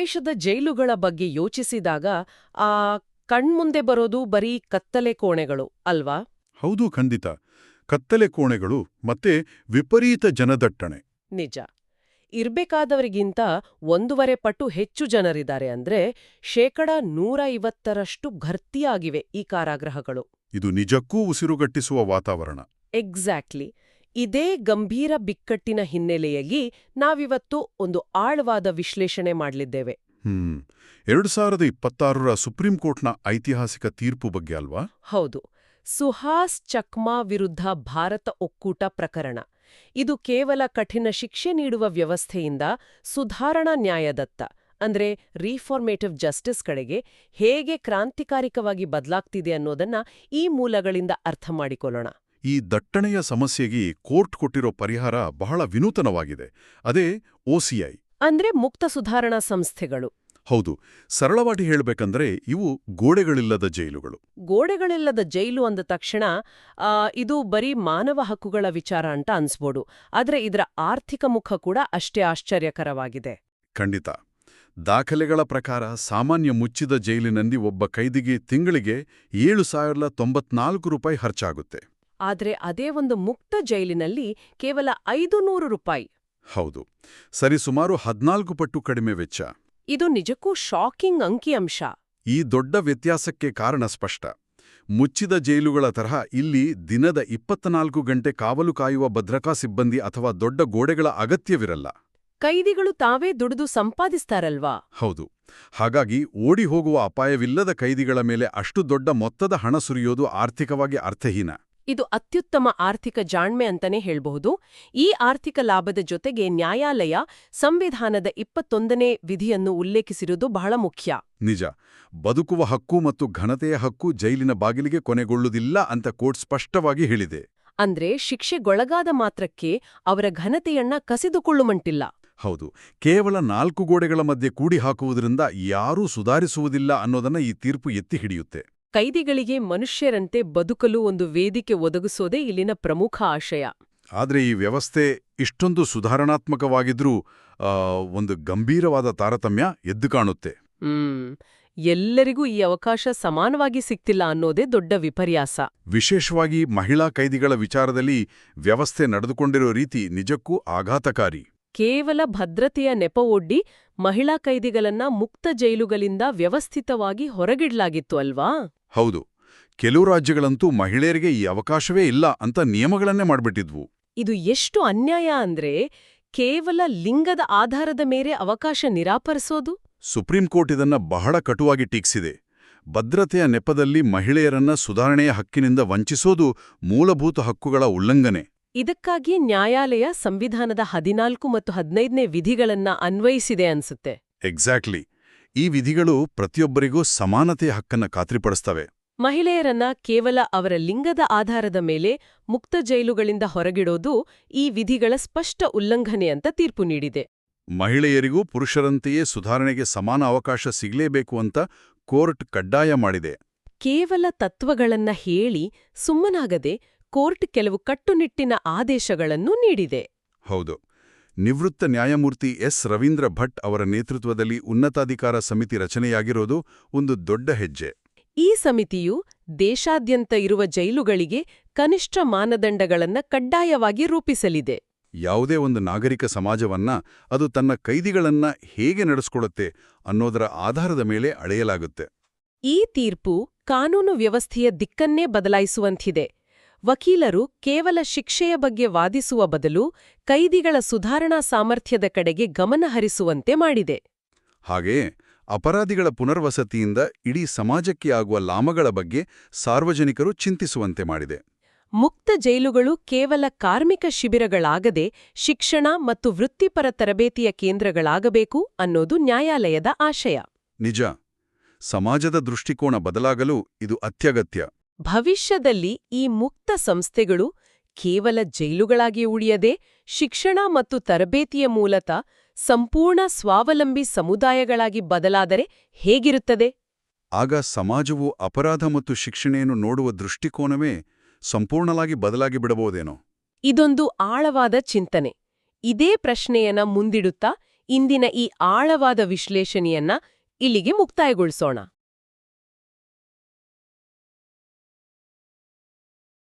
ದೇಶದ ಜೈಲುಗಳ ಬಗ್ಗೆ ಯೋಚಿಸಿದಾಗ ಆ ಕಣ್ಮುಂದೆ ಬರೋದು ಬರೀ ಕತ್ತಲೆ ಕೋಣೆಗಳು ಅಲ್ವಾ? ಹೌದು, ಖಂಡಿತ. ಕತ್ತಲೆ ಕೋಣೆಗಳು ಮತ್ತೆ ವಿಪರೀತ ಜನದಟ್ಟಣೆ. ನಿಜ. ಇರ್ಬೇಕಾದವರಿಗಿಂತ 1.5 ಪಟ್ಟು ಹೆಚ್ಚು ಜನರಿದ್ದಾರೆ ಅಂದ್ರೆ 150% ಭರ್ತಿಯಾಗಿವೆ ಈ ಕಾರಾಗೃಹಗಳು. ಇದು ನಿಜಕ್ಕೂ ಉಸಿರುಗಟ್ಟಿಸುವ ವಾತಾವರಣ. ಎಕ್ಸಾಕ್ಟ್ಲಿ. ಇದೇ ಗಂಭೀರ ಬಿಕ್ಕಟ್ಟಿನ ಹಿನ್ನೆಲೆಯಲ್ಲಿ ನಾವಿವತ್ತು ಒಂದು ಆಳವಾದ ವಿಶ್ಲೇಷಣೆ ಮಾಡಲಿದ್ದೇವೆ. 2026ರ ಸುಪ್ರೀಂ ಕೋರ್ಟ್ನ ಐತಿಹಾಸಿಕ ತೀರ್ಪು ಬಗ್ಗೆ ಅಲ್ವಾ? ಹೌದು. ಸುಹಾಸ್ ಚಕ್ಮಾ ವಿರುದ್ಧ ಭಾರತ ಒಕ್ಕೂಟ ಪ್ರಕರಣ. ಇದು ಕೇವಲ ಕಠಿಣ ಶಿಕ್ಷೆ ನೀಡುವ ವ್ಯವಸ್ಥೆಯಿಂದ ಸುಧಾರಣಾ ನ್ಯಾಯದತ್ತ ಅಂದ್ರೆ ರಿಫಾರ್ಮೇಟಿವ್ ಜಸ್ಟಿಸ್ ಕಡೆಗೆ ಹೇಗೆ ಕ್ರಾಂತಿಕಾರಿಕವಾಗಿ ಬದಲಾಗ್ತಿದೆ ಅನ್ನೋದನ್ನ ಈ ಮೂಲಗಳಿಂದ ಅರ್ಥ ಮಾಡಿಕೊಳ್ಳೋಣ. ಈ ದಟ್ಟಣೆಯ ಸಮಸ್ಯೆಗೆ ಕೋರ್ಟ್ ಕೊಟ್ಟಿರೋ ಪರಿಹಾರ ಬಹಳ ವಿನೂತನವಾಗಿದೆ. ಅದೇ OCI ಅಂದ್ರೆ ಮುಕ್ತ ಸುಧಾರಣಾ ಸಂಸ್ಥೆಗಳು. ಹೌದು. ಸರಳವಾಗಿ ಹೇಳಬೇಕಂದ್ರೆ ಇವು ಗೋಡೆಗಳಿಲ್ಲದ ಜೈಲುಗಳು. ಗೋಡೆಗಳಿಲ್ಲದ ಜೈಲು ಅಂದ ತಕ್ಷಣ ಇದು ಬರೀ ಮಾನವ ಹಕ್ಕುಗಳ ವಿಚಾರ ಅಂತ ಅನ್ಸ್ಬೋದು. ಆದ್ರೆ ಇದರ ಆರ್ಥಿಕ ಮುಖ ಕೂಡ ಅಷ್ಟೇ ಆಶ್ಚರ್ಯಕರವಾಗಿದೆ. ಖಂಡಿತ. ದಾಖಲೆಗಳ ಪ್ರಕಾರ ಸಾಮಾನ್ಯ ಮುಚ್ಚಿದ ಜೈಲಿನಲ್ಲಿ ಒಬ್ಬ ಕೈದಿಗೆ ತಿಂಗಳಿಗೆ $7,094 ಖರ್ಚಾಗುತ್ತೆ. ಆದ್ರೆ ಅದೇ ಒಂದು ಮುಕ್ತ ಜೈಲಿನಲ್ಲಿ ಕೇವಲ $500. ಹೌದು, ಸರಿಸುಮಾರು 14 ಪಟ್ಟು ಕಡಿಮೆ ವೆಚ್ಚ. ಇದು ನಿಜಕ್ಕೂ ಶಾಕಿಂಗ್ ಅಂಕಿಅಂಶ. ಈ ದೊಡ್ಡ ವ್ಯತ್ಯಾಸಕ್ಕೆ ಕಾರಣ ಸ್ಪಷ್ಟ. ಮುಚ್ಚಿದ ಜೈಲುಗಳ ತರಹ ಇಲ್ಲಿ ದಿನದ 24 ಗಂಟೆ ಕಾವಲು ಕಾಯುವ ಭದ್ರತಾ ಸಿಬ್ಬಂದಿ ಅಥವಾ ದೊಡ್ಡ ಗೋಡೆಗಳ ಅಗತ್ಯವಿರಲ್ಲ. ಕೈದಿಗಳು ತಾವೇ ದುಡಿದು ಸಂಪಾದಿಸ್ತಾರಲ್ವಾ? ಹೌದು. ಹಾಗಾಗಿ ಓಡಿ ಹೋಗುವ ಅಪಾಯವಿಲ್ಲದ ಕೈದಿಗಳ ಮೇಲೆ ಅಷ್ಟು ದೊಡ್ಡ ಮೊತ್ತದ ಹಣ ಸುರಿಯೋದು ಆರ್ಥಿಕವಾಗಿ ಅರ್ಥಹೀನ. ಇದು ಅತ್ಯುತ್ತಮ ಆರ್ಥಿಕ ಜಾಣ್ಮೆ ಅಂತಾನೆ ಹೇಳ್ಬಹುದು. ಈ ಆರ್ಥಿಕ ಲಾಭದ ಜೊತೆಗೆ ನ್ಯಾಯಾಲಯ ಸಂವಿಧಾನದ 21ನೇ ವಿಧಿಯನ್ನು ಉಲ್ಲೇಖಿಸಿರುವುದು ಬಹಳ ಮುಖ್ಯ. ನಿಜ. ಬದುಕುವ ಹಕ್ಕು ಮತ್ತು ಘನತೆಯ ಹಕ್ಕು ಜೈಲಿನ ಬಾಗಿಲಿಗೆ ಕೊನೆಗೊಳ್ಳುವುದಿಲ್ಲ ಅಂತ ಕೋರ್ಟ್ ಸ್ಪಷ್ಟವಾಗಿ ಹೇಳಿದೆ. ಅಂದ್ರೆ ಶಿಕ್ಷೆಗೊಳಗಾದ ಮಾತ್ರಕ್ಕೆ ಅವರ ಘನತೆಯನ್ನ ಕಸಿದುಕೊಳ್ಳುವಂಟಿಲ್ಲ. ಹೌದು. ಕೇವಲ 4 ಗೋಡೆಗಳ ಮಧ್ಯೆ ಕೂಡಿ ಹಾಕುವುದರಿಂದ ಯಾರೂ ಸುಧಾರಿಸುವುದಿಲ್ಲ ಅನ್ನೋದನ್ನ ಈ ತೀರ್ಪು ಎತ್ತಿ ಹಿಡಿಯುತ್ತೆ. ಕೈದಿಗಳಿಗೆ ಮನುಷ್ಯರಂತೆ ಬದುಕಲು ಒಂದು ವೇದಿಕೆ ಒದಗಿಸೋದೇ ಇಲ್ಲಿನ ಪ್ರಮುಖ ಆಶಯ. ಆದರೆ ಈ ವ್ಯವಸ್ಥೆ ಇಷ್ಟೊಂದು ಸುಧಾರಣಾತ್ಮಕವಾಗಿದ್ರೂ ಒಂದು ಗಂಭೀರವಾದ ತಾರತಮ್ಯ ಎದ್ದು ಕಾಣುತ್ತೆ. ಎಲ್ಲರಿಗೂ ಈ ಅವಕಾಶ ಸಮಾನವಾಗಿ ಸಿಗ್ತಿಲ್ಲ ಅನ್ನೋದೇ ದೊಡ್ಡ ವಿಪರ್ಯಾಸ. ವಿಶೇಷವಾಗಿ ಮಹಿಳಾ ಕೈದಿಗಳ ವಿಚಾರದಲ್ಲಿ ವ್ಯವಸ್ಥೆ ನಡೆದುಕೊಂಡಿರೋ ರೀತಿ ನಿಜಕ್ಕೂ ಆಘಾತಕಾರಿ. ಕೇವಲ ಭದ್ರತೆಯ ನೆಪವೊಡ್ಡಿ ಮಹಿಳಾ ಕೈದಿಗಳನ್ನ ಮುಕ್ತ ಜೈಲುಗಳಿಂದ ವ್ಯವಸ್ಥಿತವಾಗಿ ಹೊರಗಿಡ್ಲಾಗಿತ್ತು ಅಲ್ವಾ? ಹೌದು. ಕೆಲವು ರಾಜ್ಯಗಳಂತೂ ಮಹಿಳೆಯರಿಗೆ ಈ ಅವಕಾಶವೇ ಇಲ್ಲ ಅಂತ ನಿಯಮಗಳನ್ನೇ ಮಾಡ್ಬಿಟ್ಟಿದ್ವು. ಇದು ಎಷ್ಟು ಅನ್ಯಾಯ ಅಂದ್ರೆ ಕೇವಲ ಲಿಂಗದ ಆಧಾರದ ಮೇಲೆ ಅವಕಾಶ ನಿರಾಕರಿಸೋದು. ಸುಪ್ರೀಂ ಕೋರ್ಟ್ ಇದನ್ನ ಬಹಳ ಕಟುವಾಗಿ ಟೀಕಿಸಿದೆ. ಭದ್ರತೆಯ ನೆಪದಲ್ಲಿ ಮಹಿಳೆಯರನ್ನ ಸುಧಾರಣೆಯ ಹಕ್ಕಿನಿಂದ ವಂಚಿಸೋದು ಮೂಲಭೂತ ಹಕ್ಕುಗಳ ಉಲ್ಲಂಘನೆ. ಇದಕ್ಕಾಗಿ ನ್ಯಾಯಾಲಯ ಸಂವಿಧಾನದ 14 ಮತ್ತು 15ನೇ ವಿಧಿಗಳನ್ನ ಅನ್ವಯಿಸಿದೆ ಅನ್ಸುತ್ತೆ. ಎಕ್ಸಾಕ್ಟ್ಲಿ. ಈ ವಿಧಿಗಳು ಪ್ರತಿಯೊಬ್ಬರಿಗೂ ಸಮಾನತೆಯ ಹಕ್ಕನ್ನ ಖಾತ್ರಿಪಡಿಸ್ತವೆ. ಮಹಿಳೆಯರನ್ನ ಕೇವಲ ಅವರ ಲಿಂಗದ ಆಧಾರದ ಮೇಲೆ ಮುಕ್ತ ಜೈಲುಗಳಿಂದ ಹೊರಗಿಡೋದು ಈ ವಿಧಿಗಳ ಸ್ಪಷ್ಟ ಉಲ್ಲಂಘನೆ ಅಂತ ತೀರ್ಪು ನೀಡಿದೆ. ಮಹಿಳೆಯರಿಗೂ ಪುರುಷರಂತೆಯೇ ಸುಧಾರಣೆಗೆ ಸಮಾನ ಅವಕಾಶ ಸಿಗಲೇಬೇಕು ಅಂತ ಕೋರ್ಟ್ ಕಡ್ಡಾಯ ಮಾಡಿದೆ. ಕೇವಲ ತತ್ವಗಳನ್ನ ಹೇಳಿ ಸುಮ್ಮನಾಗದೆ ಕೋರ್ಟ್ ಕೆಲವು ಕಟ್ಟುನಿಟ್ಟಿನ ಆದೇಶಗಳನ್ನು ನೀಡಿದೆ. ಹೌದು. ನಿವೃತ್ತ ನ್ಯಾಯಮೂರ್ತಿ ಎಸ್ ರವೀಂದ್ರ ಭಟ್ ಅವರ ನೇತೃತ್ವದಲ್ಲಿ ಉನ್ನತಾಧಿಕಾರ ಸಮಿತಿ ರಚನೆಯಾಗಿರೋದು ಒಂದು ದೊಡ್ಡ ಹೆಜ್ಜೆ. ಈ ಸಮಿತಿಯು ದೇಶಾದ್ಯಂತ ಇರುವ ಜೈಲುಗಳಿಗೆ ಕನಿಷ್ಠ ಮಾನದಂಡಗಳನ್ನ ಕಡ್ಡಾಯವಾಗಿ ರೂಪಿಸಲಿದೆ. ಯಾವುದೇ ಒಂದು ನಾಗರಿಕ ಸಮಾಜವನ್ನ ಅದು ತನ್ನ ಕೈದಿಗಳನ್ನ ಹೇಗೆ ನಡೆಸ್ಕೊಳ್ಳುತ್ತೆ ಅನ್ನೋದರ ಆಧಾರದ ಮೇಲೆ ಅಳೆಯಲಾಗುತ್ತೆ. ಈ ತೀರ್ಪು ಕಾನೂನು ವ್ಯವಸ್ಥೆಯ ದಿಕ್ಕನ್ನೇ ಬದಲಾಯಿಸುವಂತಿದೆ. ವಕೀಲರು ಕೇವಲ ಶಿಕ್ಷೆಯ ಬಗ್ಗೆ ವಾದಿಸುವ ಬದಲು ಕೈದಿಗಳ ಸುಧಾರಣಾ ಸಾಮರ್ಥ್ಯದ ಕಡೆಗೆ ಗಮನಹರಿಸುವಂತೆ ಮಾಡಿದೆ. ಹಾಗೆಯೇ ಅಪರಾಧಿಗಳ ಪುನರ್ವಸತಿಯಿಂದ ಇಡೀ ಸಮಾಜಕ್ಕೆ ಆಗುವ ಲಾಭಗಳ ಬಗ್ಗೆ ಸಾರ್ವಜನಿಕರು ಚಿಂತಿಸುವಂತೆ ಮಾಡಿದೆ. ಮುಕ್ತ ಜೈಲುಗಳು ಕೇವಲ ಕಾರ್ಮಿಕ ಶಿಬಿರಗಳಾಗದೆ ಶಿಕ್ಷಣ ಮತ್ತು ವೃತ್ತಿಪರ ತರಬೇತಿಯ ಕೇಂದ್ರಗಳಾಗಬೇಕು ಅನ್ನೋದು ನ್ಯಾಯಾಲಯದ ಆಶಯ. ನಿಜ. ಸಮಾಜದ ದೃಷ್ಟಿಕೋನ ಬದಲಾಗಲು ಇದು ಅತ್ಯಗತ್ಯ. ಭವಿಷ್ಯದಲ್ಲಿ ಈ ಮುಕ್ತ ಸಂಸ್ಥೆಗಳು ಕೇವಲ ಜೈಲುಗಳಾಗಿ ಉಳಿಯದೆ ಶಿಕ್ಷಣ ಮತ್ತು ತರಬೇತಿಯ ಮೂಲಕ ಸಂಪೂರ್ಣ ಸ್ವಾವಲಂಬಿ ಸಮುದಾಯಗಳಾಗಿ ಬದಲಾದರೆ ಹೇಗಿರುತ್ತದೆ? ಆಗ ಸಮಾಜವು ಅಪರಾಧ ಮತ್ತು ಶಿಕ್ಷಣೆಯನ್ನು ನೋಡುವ ದೃಷ್ಟಿಕೋನವೇ ಸಂಪೂರ್ಣವಾಗಿ ಬದಲಾಗಿ ಬಿಡಬಹುದೇನೋ. ಇದೊಂದು ಆಳವಾದ ಚಿಂತನೆ. ಇದೇ ಪ್ರಶ್ನೆಯನ್ನ ಮುಂದಿಡುತ್ತಾ ಇಂದಿನ ಈ ಆಳವಾದ ವಿಶ್ಲೇಷಣೆಯನ್ನ ಇಲ್ಲಿಗೆ ಮುಕ್ತಾಯಗೊಳಿಸೋಣ.